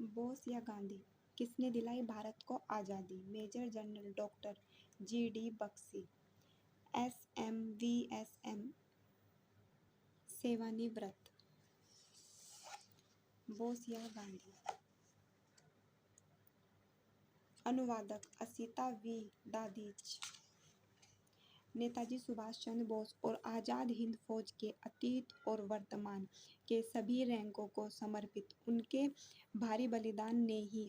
बोस या गांधी, किसने दिलाई भारत को आज़ादी? Major general doctor G D. Bakshi. S M. V S M. सेवानिवृत्त। बोस या गांधी। अनुवादक असिता वी. दादिच। नेताजी सुभाष चंद्र बोस और आज़ाद हिंद फौज के अतीत और वर्तमान के सभी रैंकों को समर्पित उनके भारी बलिदान ने ही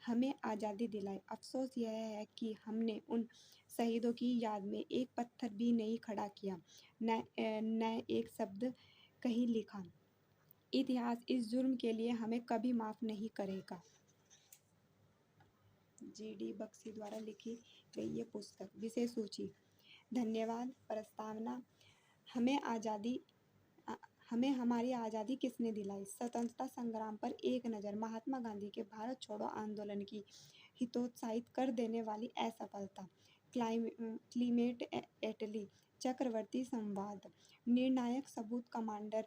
हमें आज़ादी दिलाई। अफसोस यह है कि हमने उन शहीदों की याद में एक पत्थर भी नहीं खड़ा किया, न एक शब्द कहीं लिखा। इतिहास इस जुर्म के लिए हमें कभी माफ़ नहीं करेगा। जी.डी. बख्शी द्वारा लिखी गई ये पुस्तक। विषय सूची। धन्यवाद। प्रस्तावना। हमें हमारी आज़ादी किसने दिलाई? स्वतंत्रता संग्राम पर एक नज़र। महात्मा गांधी के भारत छोड़ो आंदोलन की हितोत्साहित कर देने वाली असफलता। क्लीमेट एटली। चक्रवर्ती संवाद। निर्णायक सबूत। Commander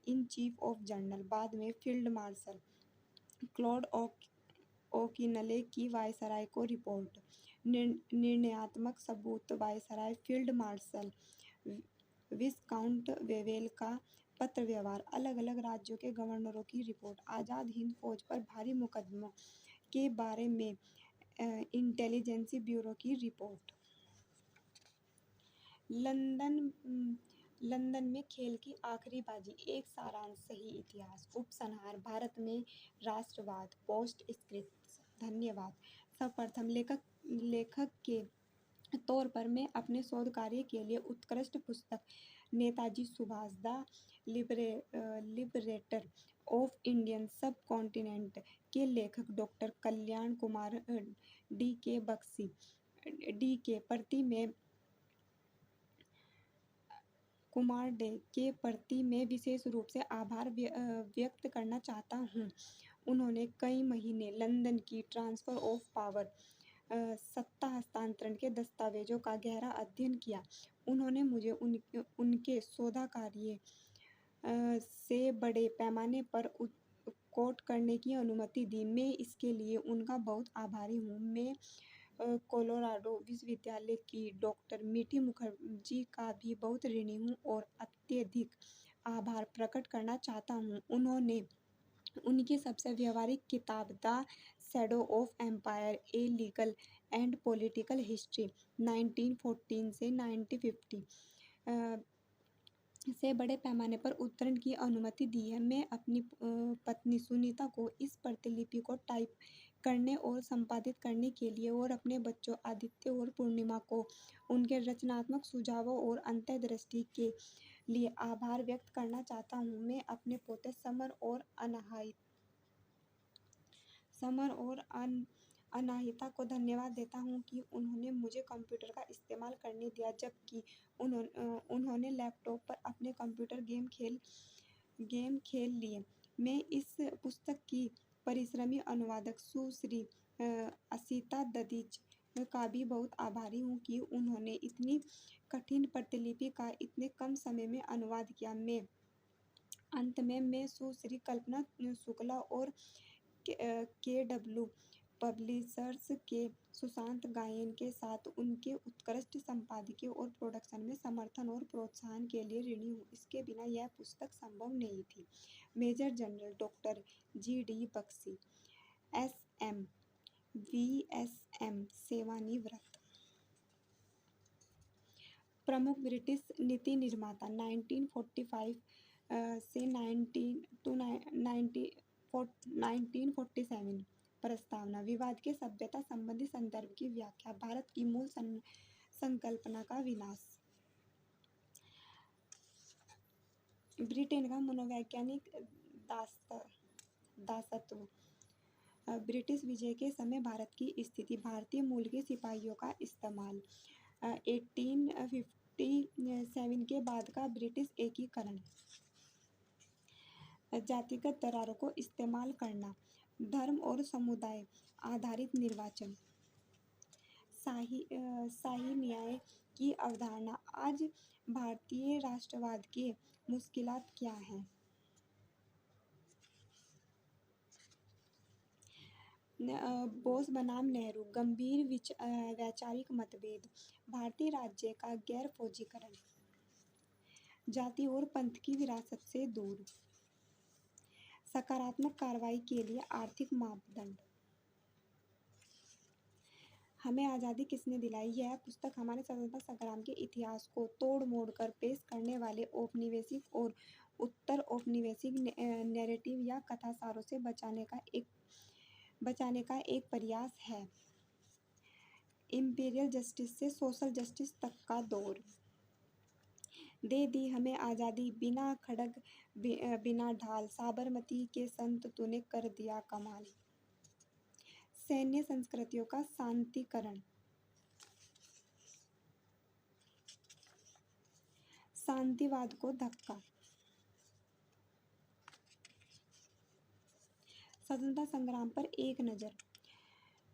in chief of general, बाद में फील्ड मार्शल क्लॉड ओकिनले की वायसराय को रिपोर्ट। निर्णयात्मक सबूत। वायसराय फील्ड मार्शल विस्काउंट वेवेल का पत्र व्यवहार। अलग अलग राज्यों के गवर्नरों की रिपोर्ट। आज़ाद हिंद फौज पर भारी मुकदमों के बारे में इंटेलिजेंस ब्यूरो की रिपोर्ट। लंदन में खेल की आखिरी बाजी। एक सारांश। सही इतिहास। उपसंहार। भारत में राष्ट्रवाद। Post script. धन्यवाद। सर्वप्रथम लेखक के तौर पर मैं अपने शोध कार्य के लिए उत्कृष्ट पुस्तक Netaji Subhash the liberator of Indian सब कॉन्टिनेंट के लेखक डॉक्टर कल्याण कुमार डी.के. बख्शी डी.के. प्रति मैं विशेष रूप से आभार व्यक्त करना चाहता हूँ। उन्होंने कई महीने लंदन की ट्रांसफर ऑफ पावर सत्ता हस्तांतरण के दस्तावेजों का गहरा अध्ययन किया। उन्होंने मुझे उनके शोध कार्य से बड़े पैमाने पर कोट करने की अनुमति दी। मैं इसके लिए उनका बहुत आभारी हूँ। मैं कोलोराडो विश्वविद्यालय की डॉक्टर मीठी मुखर्जी का भी बहुत ऋणी हूँ और अत्यधिक आभार प्रकट करना चाहता हूँ। उनकी सबसे व्यावहारिक किताब the shadow of empire a legal and political history 1914 से 1950 से बड़े पैमाने पर उद्धरण की अनुमति दी है। मैं अपनी पत्नी सुनीता को इस प्रतिलिपि को टाइप करने और संपादित करने के लिए और अपने बच्चों आदित्य और पूर्णिमा को उनके रचनात्मक सुझावों और अंतर्दृष्टि के लिए आभार व्यक्त करना चाहता हूँ। मैं अपने पोते समर और अनाहिता को धन्यवाद देता हूँ कि उन्होंने मुझे कंप्यूटर का इस्तेमाल करने दिया, जबकि उन्होंने लैपटॉप पर अपने कंप्यूटर गेम खेल लिए। मैं इस पुस्तक की परिश्रमी अनुवादक सुश्री असिता ददीच का भी बहुत आभारी हूँ कि उन्होंने इतनी कठिन प्रतिलिपि का इतने कम समय में अनुवाद किया। अंत में मैं सुश्री कल्पना शुक्ला और के.डब्ल्यू. पब्लिशर्स के सुशांत गायन के साथ उनके उत्कृष्ट संपादकीय और प्रोडक्शन में समर्थन और प्रोत्साहन के लिए ऋणी हूँ। इसके बिना यह पुस्तक संभव नहीं थी। Major general doctor G D. Bakshi, S M. V S M. सेवानिवृत्त। प्रमुख ब्रिटिश नीति निर्माता 1945 से 1947। प्रस्तावना। विवाद के सभ्यता संबंधी संदर्भ की व्याख्या। भारत की मूल संकल्पना का विनाश। ब्रिटेन का मनोवैज्ञानिक दासत्व। ब्रिटिश विजय के समय भारत की स्थिति। भारतीय मूल के सिपाहियों का इस्तेमाल। 1857 के बाद का ब्रिटिश एकीकरण। जातिगत दरारों को इस्तेमाल करना। धर्म और समुदाय आधारित निर्वाचन। शाही न्याय की अवधारणा। आज भारतीय राष्ट्रवाद के मुश्किलात क्या हैं? बोस बनाम नेहरू, गंभीर वैचारिक मतभेद, भारतीय राज्य का गैर फौजीकरण, जाति और पंथ की विरासत से दूर, सकारात्मक कार्रवाई के लिए आर्थिक मापदंड। हमें आज़ादी किसने दिलाई? यह पुस्तक हमारे स्वतंत्रता संग्राम के इतिहास को तोड़ मोड़ कर पेश करने वाले औपनिवेशिक और उत्तर औपनिवेशिक नैरेटिव या कथासारों से बचाने का एक प्रयास है। इम्पीरियल जस्टिस से सोशल जस्टिस तक का दौर। दे दी हमें आज़ादी, बिना खड़ग बिना ढाल, साबरमती के संत तूने कर दिया कमाल। सैन्य संस्कृतियों का शांतिकरण, शांतिवाद को धक्का, स्वतंत्रता संग्राम पर एक नज़र।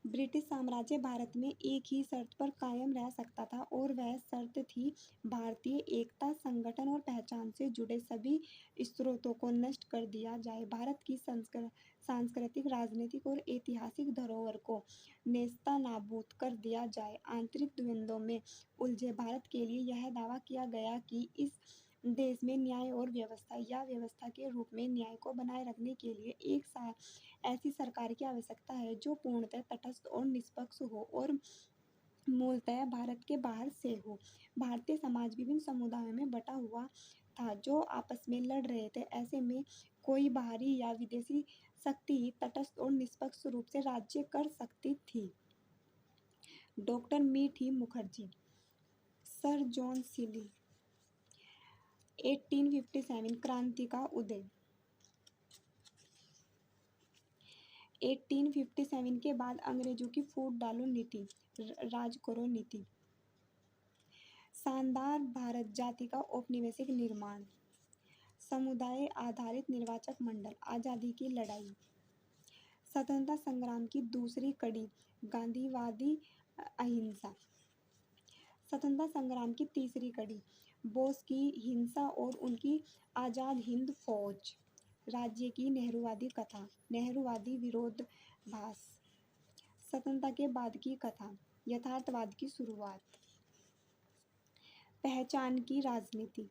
ब्रिटिश साम्राज्य भारत में एक ही शर्त पर कायम रह सकता था और वह शर्त थी भारतीय एकता, संगठन और पहचान से जुड़े सभी स्रोतों को नष्ट कर दिया जाए। भारत की सांस्कृतिक, राजनीतिक और ऐतिहासिक धरोहर को नेस्तनाबूद कर दिया जाए। आंतरिक द्वंद्वों में उलझे भारत के लिए यह दावा किया गया कि इस देश में न्याय और व्यवस्था या व्यवस्था के रूप में न्याय को बनाए रखने के लिए एक ऐसी सरकार की आवश्यकता है जो पूर्णतः तटस्थ और निष्पक्ष हो और मूलतः भारत के बाहर से हो। भारतीय समाज विभिन्न समुदायों में बटा हुआ था जो आपस में लड़ रहे थे। ऐसे में कोई बाहरी या विदेशी शक्ति ही तटस्थ और निष्पक्ष रूप से राज्य कर सकती थी। डॉक्टर मीठी मुखर्जी, सर जॉन सिली, 1857 क्रांति का उदय। 1857 के बाद अंग्रेजों की फूट डालो नीति, राज करो नीति। शानदार भारत जाति का औपनिवेशिक निर्माण, समुदाय आधारित निर्वाचक मंडल, आज़ादी की लड़ाई। स्वतंत्रता संग्राम की दूसरी कड़ी, गांधीवादी अहिंसा। स्वतंत्रता संग्राम की तीसरी कड़ी, बोस की हिंसा और उनकी आज़ाद हिंद फौज। राज्य की नेहरूवादी कथा, नेहरूवादी विरोधाभास। स्वतंत्रता के बाद की कथा, यथार्थवाद की शुरुआत। पहचान की राजनीति,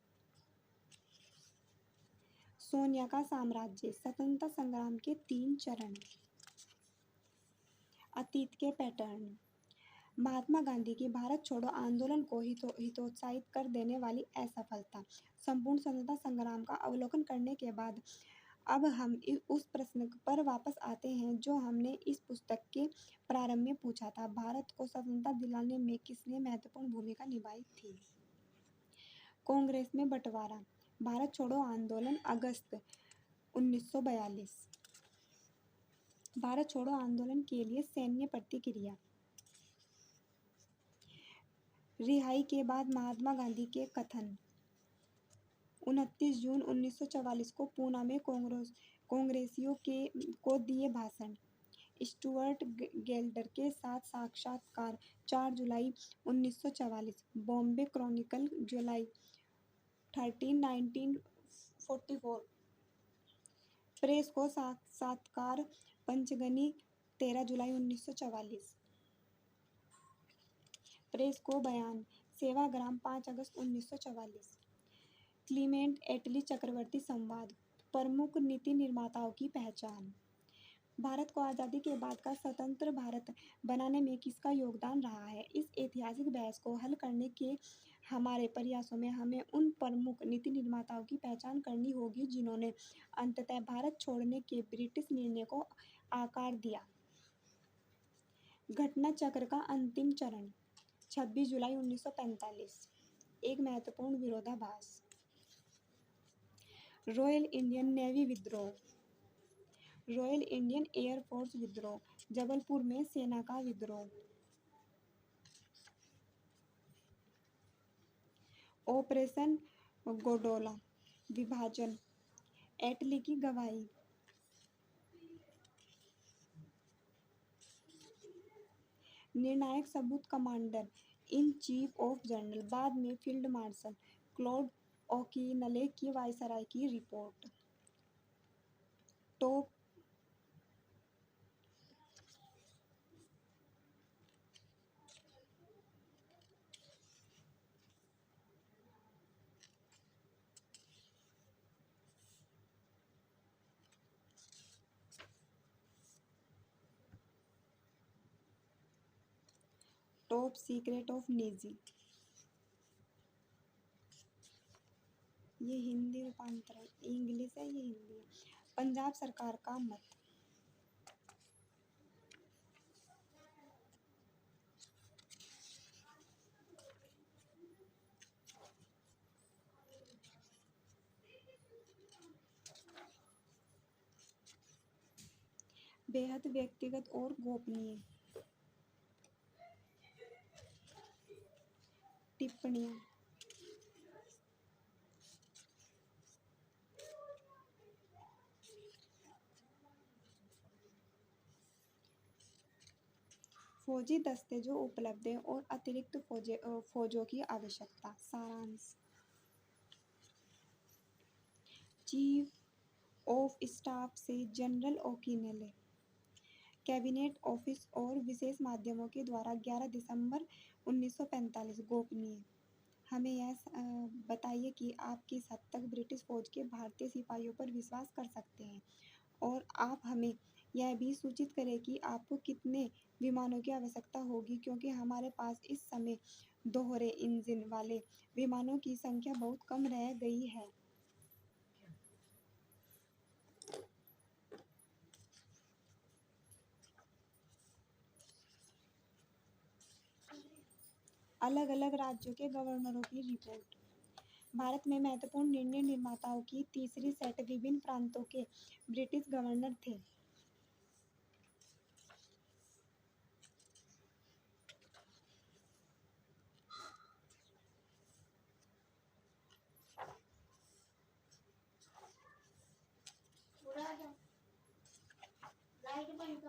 सोनिया का साम्राज्य। स्वतंत्रता संग्राम के 3 चरण, अतीत के पैटर्न। महात्मा गांधी की भारत छोड़ो आंदोलन को हितोत्साहित कर देने वाली असफलता। संपूर्ण स्वतंत्रता संग्राम का अवलोकन करने के बाद अब हम उस प्रश्न पर वापस आते हैं जो हमने इस पुस्तक के प्रारंभ में पूछा था। भारत को स्वतंत्रता दिलाने में किसने महत्वपूर्ण भूमिका निभाई थी? कांग्रेस में बंटवारा, भारत छोड़ो आंदोलन, अगस्त 1942। भारत छोड़ो आंदोलन के लिए सैन्य प्रतिक्रिया। रिहाई के बाद महात्मा गांधी के कथन। 29 जून 1944 को पूना में कांग्रेसियों को दिए भाषण। स्टुअर्ट गेल्डर के साथ साक्षात्कार, 4 जुलाई 1944। बॉम्बे क्रॉनिकल, जुलाई 13, 1944। प्रेस को साक्षात्कार, पंचगनी, 13 जुलाई 1944। प्रेस को बयान, सेवाग्राम, 5 अगस्त 1944। क्लीमेंट एटली चक्रवर्ती संवाद, प्रमुख नीति निर्माताओं की पहचान। भारत को आज़ादी के बाद का स्वतंत्र भारत बनाने में किसका योगदान रहा है? इस ऐतिहासिक बहस को हल करने के हमारे प्रयासों में हमें उन प्रमुख नीति निर्माताओं की पहचान करनी होगी जिन्होंने अंततः भारत छोड़ने के ब्रिटिश निर्णय को आकार दिया। घटना चक्र का अंतिम चरण, 26 जुलाई 1945। एक महत्वपूर्ण विरोधाभास। रॉयल इंडियन नेवी विद्रोह, रॉयल इंडियन एयर फोर्स विद्रोह, जबलपुर में सेना का विद्रोह। ऑपरेशन गोडोला, विभाजन, एटली की गवाही। निर्णायक सबूत, commander in chief of general, बाद में फील्ड मार्शल क्लॉड ओकीनले की वायसराय की report. Top top secret of निजी। ये हिंदी रूपांतरण, इंग्लिश है, ये हिंदी है। पंजाब सरकार का मत। बेहद व्यक्तिगत और गोपनीय टिप्पणियां। फौजी दस्ते जो उपलब्ध हैं और अतिरिक्त फौजों की आवश्यकता। सारांश। चीफ ऑफ स्टाफ से जनरल ओकीनेले कैबिनेट ऑफिस और विशेष माध्यमों के द्वारा 11 दिसंबर 1945। गोपनीय। हमें यह बताइए कि आप किस हद तक ब्रिटिश फौज के भारतीय सिपाहियों पर विश्वास कर सकते हैं, और आप हमें यह भी सूचित करें कि आपको कितने विमानों की आवश्यकता होगी, क्योंकि हमारे पास इस समय दोहरे इंजन वाले विमानों की संख्या बहुत कम रह गई है। अलग अलग राज्यों के गवर्नरों की रिपोर्ट। भारत में महत्वपूर्ण निर्णय निर्माताओं की तीसरी सेट विभिन्न प्रांतों के ब्रिटिश गवर्नर थे।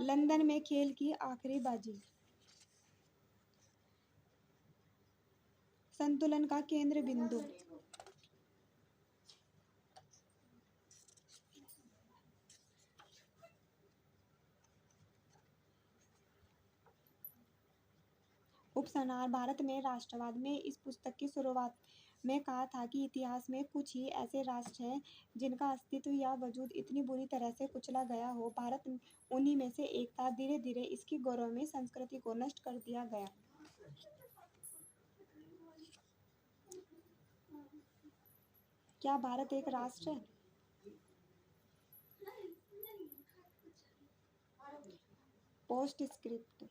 लंदन में खेल की आखिरी बाजी। संतुलन का केंद्र बिंदु। उपसंहार। भारत में राष्ट्रवाद में इस पुस्तक की शुरुआत में कहा था कि इतिहास में कुछ ही ऐसे राष्ट्र हैं जिनका अस्तित्व या वजूद इतनी बुरी तरह से कुचला गया हो। भारत उन्हीं में से एक था। धीरे धीरे इसकी गौरवमयी संस्कृति को नष्ट कर दिया गया। क्या भारत एक राष्ट्र है? Post script.